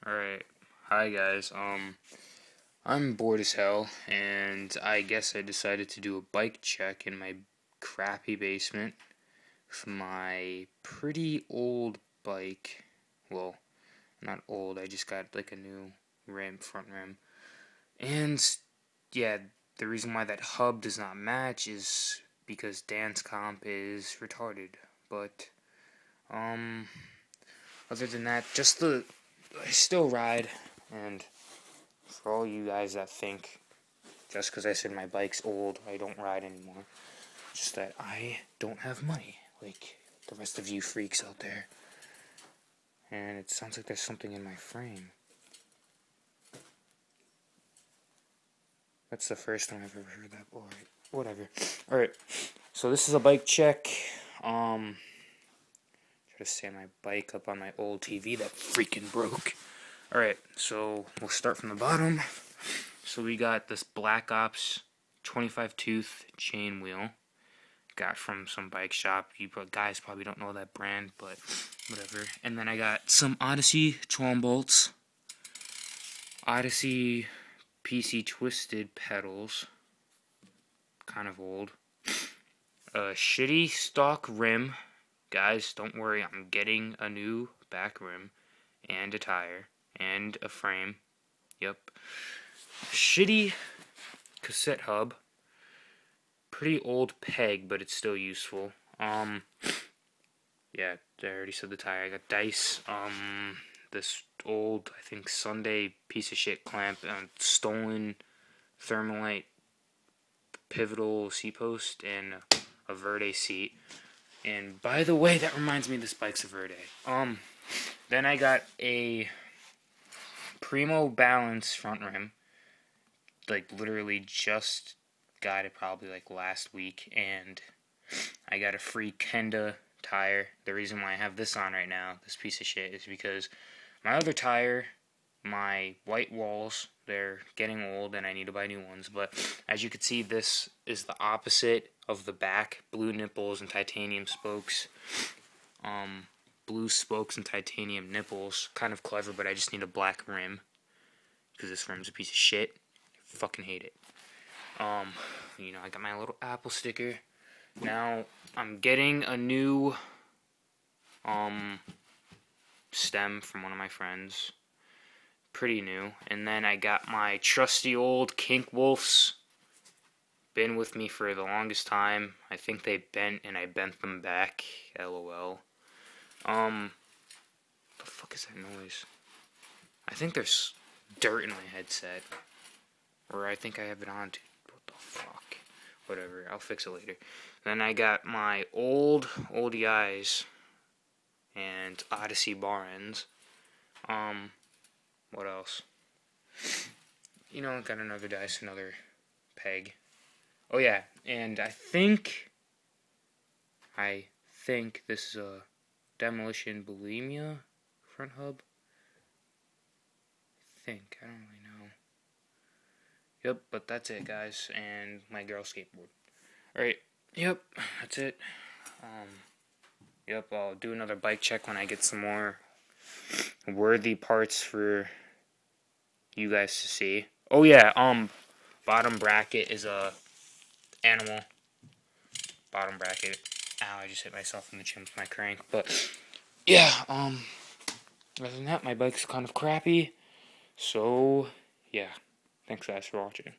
Alright, hi guys, I'm bored as hell, and I guess I decided to do a bike check in my crappy basement with my pretty old bike. Well, not old, I just got like a new front rim. And, yeah, the reason why that hub does not match is because Dan's comp is retarded, but, other than that, I still ride, and for all you guys that think just because I said my bike's old, I don't ride anymore, just that I don't have money, like the rest of you freaks out there. And it sounds like there's something in my frame. That's the first time I've ever heard that. Alright, whatever. Alright, so this is a bike check. Try to stand my bike up on my old TV that freaking broke. Alright, so we'll start from the bottom. So we got this Black Ops 25 tooth chain wheel. Got from some bike shop. You guys probably don't know that brand, but whatever. And then I got some Odyssey 12 bolts. Odyssey PC twisted pedals. Kind of old. A shitty stock rim. Guys, don't worry, I'm getting a new back rim. And a tire. And a frame. Yep. Shitty cassette hub. Pretty old peg, but it's still useful. Yeah, I already said the tire. I got dice. This old, I think, Sunday piece of shit clamp. Stolen Thermalite pivotal seat post and a Verde seat. And by the way, that reminds me, this bike's a Verde. Then I got a Primo Balance front rim. Like, literally just got it probably like last week, and I got a free Kenda tire. The reason why I have this on right now, this piece of shit, is because my other tire, my white walls, they're getting old and I need to buy new ones. But as you can see, this is the opposite of the back. Blue nipples and titanium spokes. Blue spokes and titanium nipples. Kind of clever, but I just need a black rim because this rim's a piece of shit. I fucking hate it. You know, I got my little Apple sticker. Now, I'm getting a new, stem from one of my friends. Pretty new. And then I got my trusty old Kink Wolfs. Been with me for the longest time. I think they bent, and I bent them back. LOL. The fuck is that noise? I think there's dirt in my headset. Or I think I have it on too. What the fuck? Whatever, I'll fix it later. Then I got my old ODIs and Odyssey bar ends. What else? You know, got another dice, another peg. Oh yeah, and I think this is a Demolition Bulimia front hub. I don't really know. Yep, but that's it, guys, and my girl skateboard. Alright, yep, that's it. Yep, I'll do another bike check when I get some more worthy parts for you guys to see. Oh yeah, bottom bracket is a animal. Bottom bracket. Ow, I just hit myself in the chin with my crank. But yeah, other than that, my bike's kind of crappy. So yeah, thanks guys for watching.